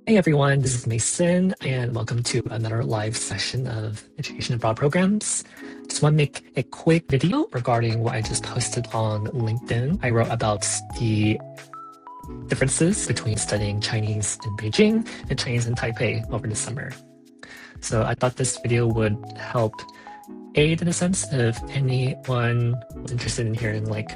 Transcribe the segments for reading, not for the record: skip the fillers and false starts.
Hey everyone, this is Mason, and welcome to another live session of Education Abroad Programs. Just want to make a quick video regarding what I just posted on LinkedIn. I wrote about the differences between studying Chinese in Beijing and Chinese in Taipei over the summer. So I thought this video would help aid in a sense if anyone was interested in hearing like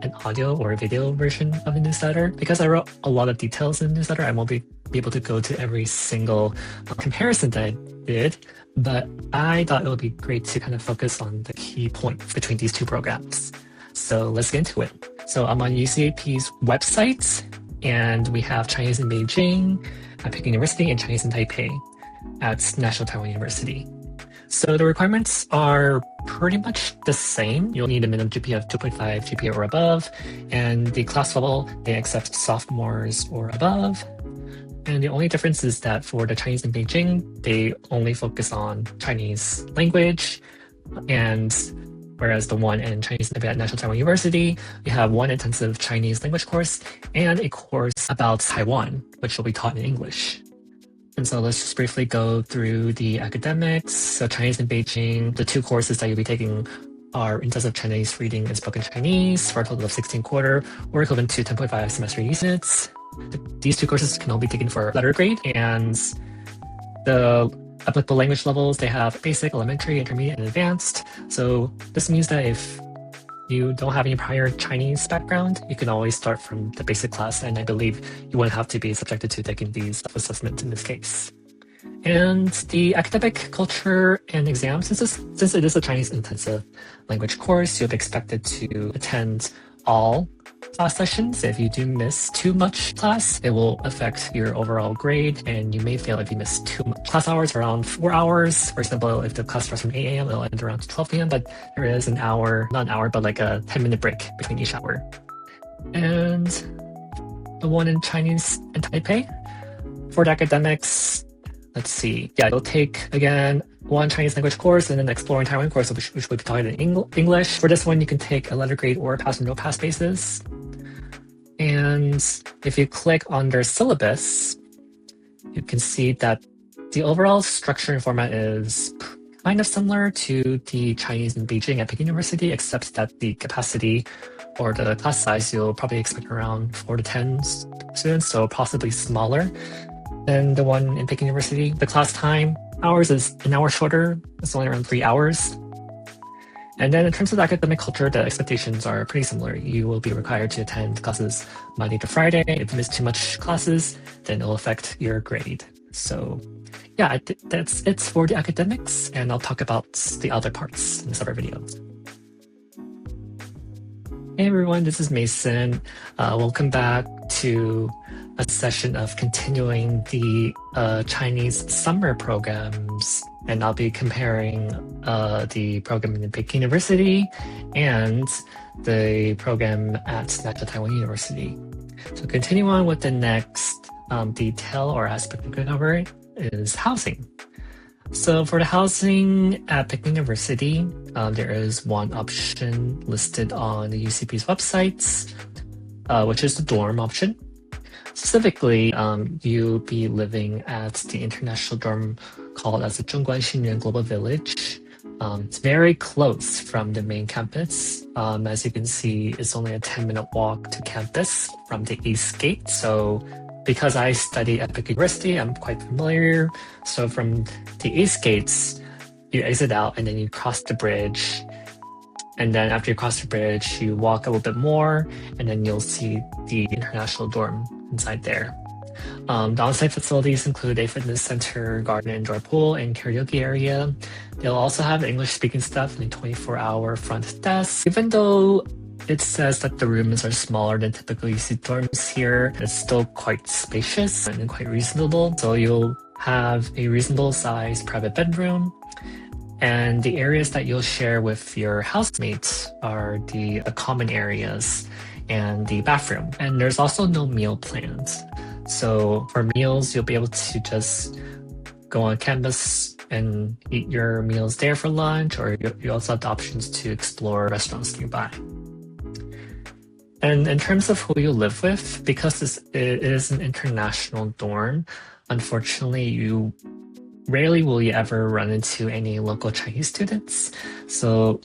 an audio or a video version of the newsletter. Because I wrote a lot of details in the newsletter, I won't be able to go to every single comparison that I did, but I thought it would be great to kind of focus on the key points between these two programs. So let's get into it. So I'm on UCEAP's website, and we have Chinese in Beijing at Peking University and Chinese in Taipei at National Taiwan University. So the requirements are pretty much the same. You'll need a minimum GPA of 2.5 GPA or above, and the class level, they accept sophomores or above. And the only difference is that for the Chinese in Beijing, they only focus on Chinese language, and whereas the one in Chinese at National Taiwan University, we have one intensive Chinese language course and a course about Taiwan, which will be taught in English. And so let's just briefly go through the academics. So Chinese in Beijing, the two courses that you'll be taking are intensive Chinese reading and spoken Chinese for a total of 16 quarter, or equivalent to 10.5 semester units. These two courses can all be taken for letter grade, and the applicable language levels, they have basic, elementary, intermediate, and advanced. So this means that if you don't have any prior Chinese background, you can always start from the basic class, and I believe you won't have to be subjected to taking these self-assessments in this case. And the academic culture and exams, since it is a Chinese intensive language course, you'll be expected to attend all class sessions. If you do miss too much class, it will affect your overall grade, and you may fail if you miss too much. Class hours around 4 hours. For example, if the class starts from 8 a.m., it'll end around 12 p.m., but there is an hour, not an hour, but like a 10-minute break between each hour. And the one in Chinese in Taipei, for the academics, let's see. Yeah, you'll take, again, one Chinese language course and an Exploring Taiwan course, which will be taught in English. For this one, you can take a letter grade or a pass or no pass basis. And if you click on their syllabus, you can see that the overall structure and format is kind of similar to the Chinese in Beijing at Peking University, except that the capacity or the class size, you'll probably expect around 4 to 10 students, so possibly smaller than the one in Peking University. The class time hours is an hour shorter. It's only around 3 hours. And then in terms of the academic culture, the expectations are pretty similar. You will be required to attend classes Monday to Friday. If you miss too much classes, then it'll affect your grade. So yeah, that's it for the academics, and I'll talk about the other parts in a separate video. Hey everyone, this is Mason. Welcome back to a session of continuing the Chinese summer programs, and I'll be comparing the program in Peking University and the program at National Taiwan University. So continue on with the next detail or aspect we're going to cover is housing. So for the housing at Peking University, there is one option listed on the UCP's websites, which is the dorm option. Specifically, you'll be living at the international dorm called as the Zhongguan Xinyuan Global Village. It's very close from the main campus. As you can see, it's only a 10-minute walk to campus from the East Gate. So because I study at Peking University, I'm quite familiar. So from the East Gates, you exit out and then you cross the bridge. And then after you cross the bridge, you walk a little bit more, and then you'll see the international dorm inside there. The on-site facilities include a fitness center, garden, indoor pool, and karaoke area. They'll also have English-speaking staff and a 24-hour front desk. Even though it says that the rooms are smaller than typically you see dorms here, it's still quite spacious and quite reasonable. So you'll have a reasonable sized private bedroom, and the areas that you'll share with your housemates are the common areas and the bathroom. And there's also no meal plans. So for meals, you'll be able to just go on campus and eat your meals there for lunch, or you also have the options to explore restaurants nearby. And in terms of who you live with, because it is an international dorm, unfortunately, you rarely will you ever run into any local Chinese students. So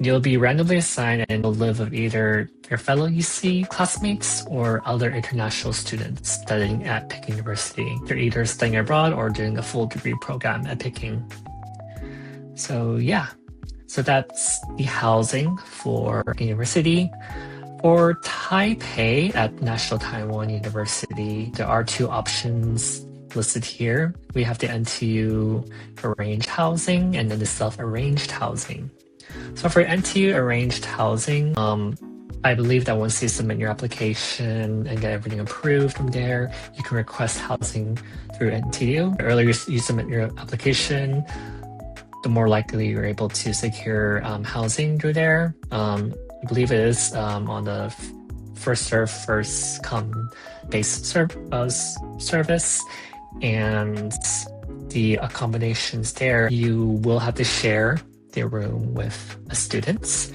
you'll be randomly assigned and you'll live with either your fellow UC classmates or other international students studying at Peking University. They're either studying abroad or doing a full degree program at Peking. So yeah, so that's the housing for Peking University. For Taipei at National Taiwan University, there are two options listed here. We have the NTU arranged housing and then the self-arranged housing. So for NTU arranged housing, I believe that once you submit your application and get everything approved from there, you can request housing through NTU. The earlier you submit your application, the more likely you're able to secure housing through there. I believe it is on the first serve, first come based service, and the accommodations there, you will have to share their room with students.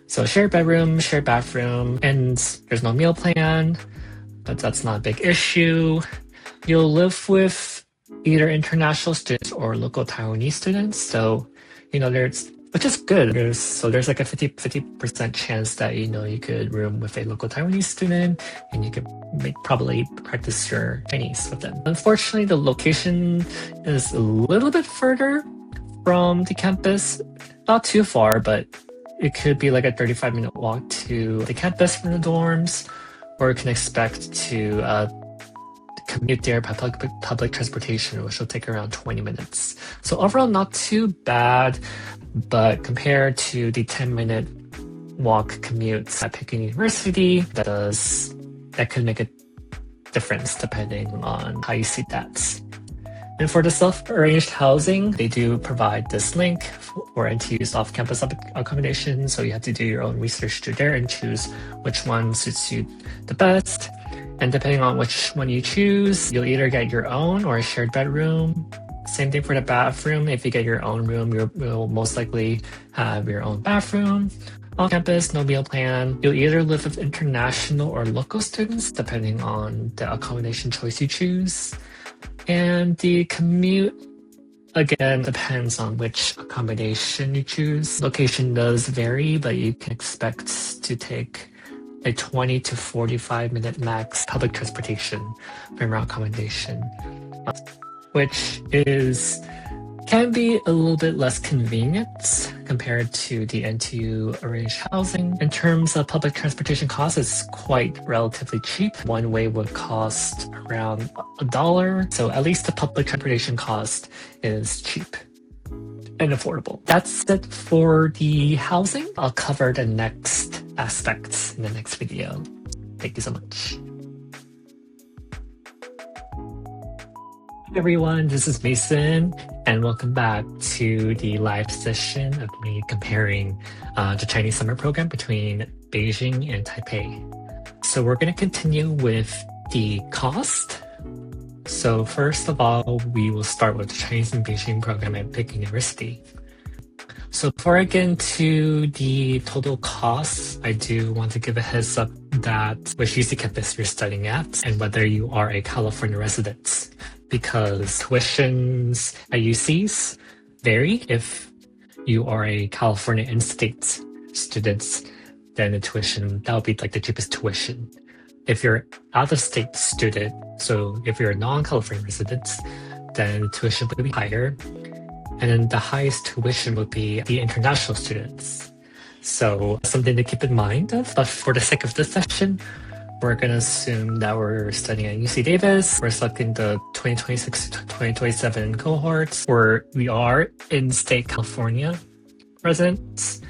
So shared bedroom, shared bathroom, and there's no meal plan, but that's not a big issue. You'll live with either international students or local Taiwanese students. So, which is good. There's like a 50% chance that, you could room with a local Taiwanese student and you could probably practice your Chinese with them. Unfortunately, the location is a little bit further from the campus, not too far, but it could be like a 35-minute walk to the campus from the dorms, or you can expect to commute there by public transportation, which will take around 20 minutes. So overall, not too bad, but compared to the 10-minute walk commute at Peking University, that could make a difference depending on how you see that. And for the self-arranged housing, they do provide this link for NTU's off-campus accommodation, so you have to do your own research through there and choose which one suits you the best. And depending on which one you choose, you'll either get your own or a shared bedroom. Same thing for the bathroom. If you get your own room, you'll most likely have your own bathroom. On campus, no meal plan. You'll either live with international or local students, depending on the accommodation choice you choose. And the commute, again, depends on which accommodation you choose. Location does vary, but you can expect to take a 20 to 45-minute max public transportation from your accommodation, which can be a little bit less convenient compared to the NTU arranged housing. In terms of public transportation costs, it's quite relatively cheap. One way would cost around $1, so at least the public transportation cost is cheap and affordable. That's it for the housing. I'll cover the next aspects in the next video. Thank you so much. Hi everyone, this is Mason, and welcome back to the live session of me comparing the Chinese summer program between Beijing and Taipei. So we're going to continue with the cost. So first of all, we will start with the Chinese and Beijing program at Peking University. So before I get into the total costs, I do want to give a heads up that which UC campus you're studying at and whether you are a California resident, because tuitions at UCs vary. If you are a California in-state student, then the tuition, that would be like the cheapest tuition. If you're out-of-state student, so if you're a non-California resident, then the tuition would be higher. And then the highest tuition would be the international students. So something to keep in mind of. But for the sake of this session, we're going to assume that we're studying at UC Davis. We're selecting the 2026 to 2027 cohorts, where we are in-state California residents.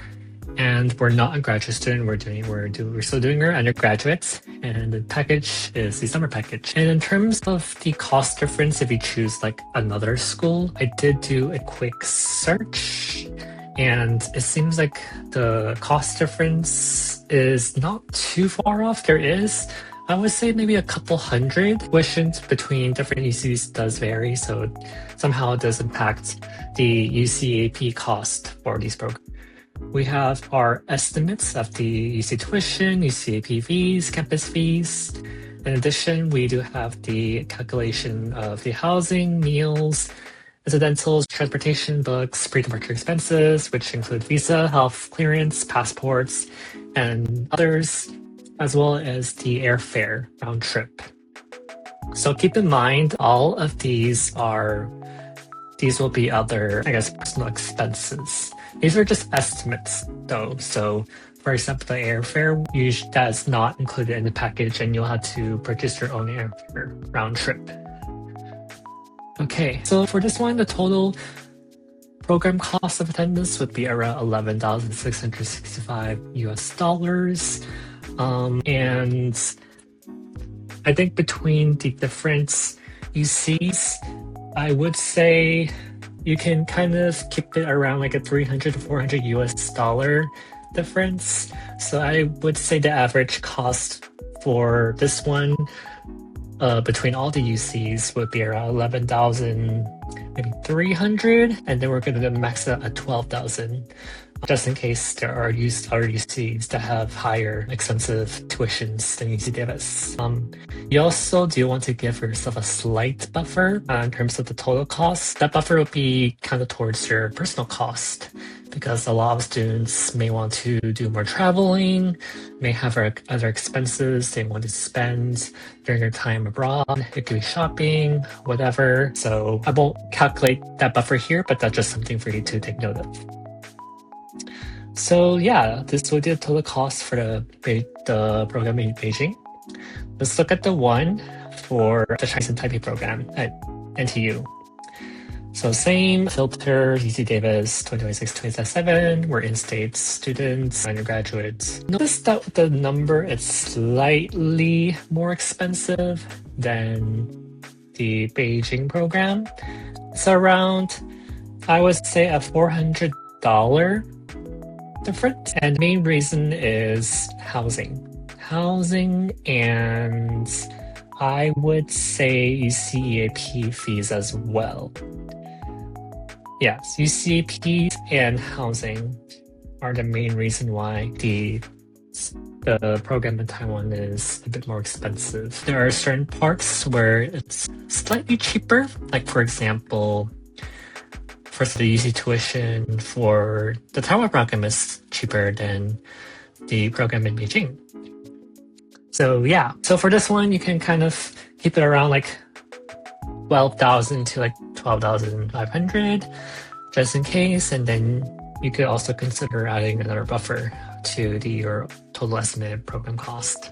And we're not a graduate student. We're still doing our undergraduate, and the package is the summer package. And in terms of the cost difference, if you choose like another school, I did do a quick search, and it seems like the cost difference is not too far off. There is, I would say, maybe a couple hundred. Tuitions between different UCs does vary, so somehow it does impact the UCEAP cost for these programs. We have our estimates of the UC tuition, UCEAP fees, campus fees, In addition, we do have the calculation of the housing, meals, incidentals, transportation, books, pre-departure expenses, which include visa, health clearance, passports, and others, as well as the airfare round trip. So keep in mind, all of these will be other, personal expenses. These are just estimates though. So for example, the airfare, that is not included in the package, and you'll have to purchase your own airfare round trip. Okay, so for this one, the total program cost of attendance would be around $11,665 US. And I think between the different UCs, I would say you can kind of keep it around like a $300 to $400 US difference. So I would say the average cost for this one between all the UCs would be around 11,000, maybe 300, and then we're going to max it at 12,000, just in case there are other UCs that have higher expensive tuitions than UC Davis. You also do want to give yourself a slight buffer in terms of the total cost. That buffer will be kind of towards your personal cost, because a lot of students may want to do more traveling, may have other expenses they want to spend during their time abroad. It could be shopping, whatever. So I won't calculate that buffer here, but that's just something for you to take note of. So yeah, this will be the total cost for the program in Beijing. Let's look at the one for the Chinese and Taipei program at NTU. So same filter, UC Davis 2026-2027, we're in-state students, undergraduates. Notice that the number is slightly more expensive than the Beijing program. It's around, I would say, a $400 difference. And the main reason is housing. And I would say UCEAP fees as well. Yes, UCEAP and housing are the main reason why the program in Taiwan is a bit more expensive. There are certain parts where it's slightly cheaper, like for example, first the UC tuition for the Taiwan program is cheaper than the program in Beijing. So yeah, so for this one, you can kind of keep it around like 12,000 to like 12,500 just in case, and then you could also consider adding another buffer to your total estimated program cost.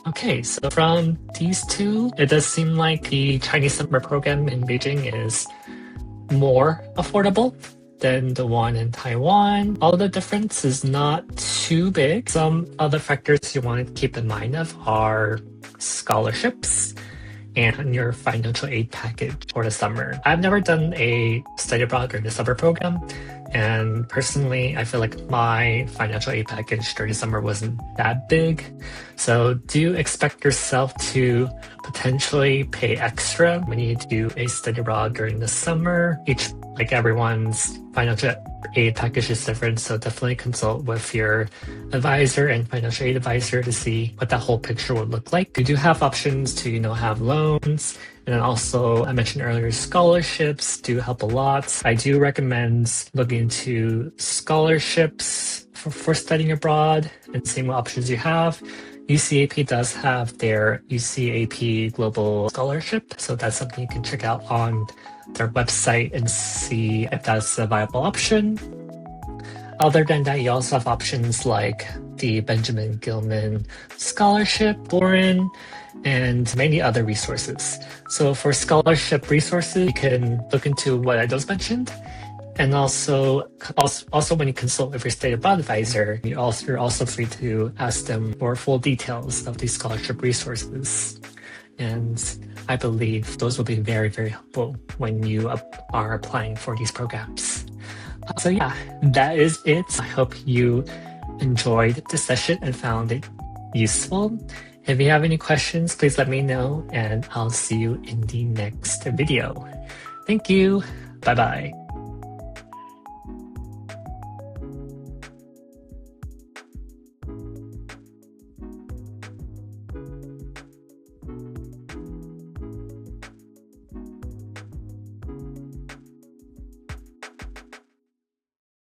Okay, so from these two, it does seem like the Chinese summer program in Beijing is more affordable than the one in Taiwan. Although the difference is not too big, some other factors you want to keep in mind of are scholarships and your financial aid package for the summer. I've never done a study abroad during the summer program, and personally, I feel like my financial aid package during the summer wasn't that big. So do expect yourself to potentially pay extra when you do a study abroad during the summer. Everyone's financial aid package is different, so definitely consult with your advisor and financial aid advisor to see what that whole picture would look like. You do have options to, have loans, and then also, I mentioned earlier, scholarships do help a lot. I do recommend looking into scholarships for studying abroad and seeing what options you have. UCEAP does have their UCEAP Global Scholarship, so that's something you can check out on their website and see if that's a viable option. Other than that, you also have options like the Benjamin Gilman Scholarship, Foreign, and many other resources. So for scholarship resources, you can look into what I just mentioned. And also when you consult with your state abroad advisor, you're also free to ask them for full details of these scholarship resources. And I believe those will be very, very helpful when you are applying for these programs. So yeah, that is it. I hope you enjoyed this session and found it useful. If you have any questions, please let me know, and I'll see you in the next video. Thank you. Bye-bye.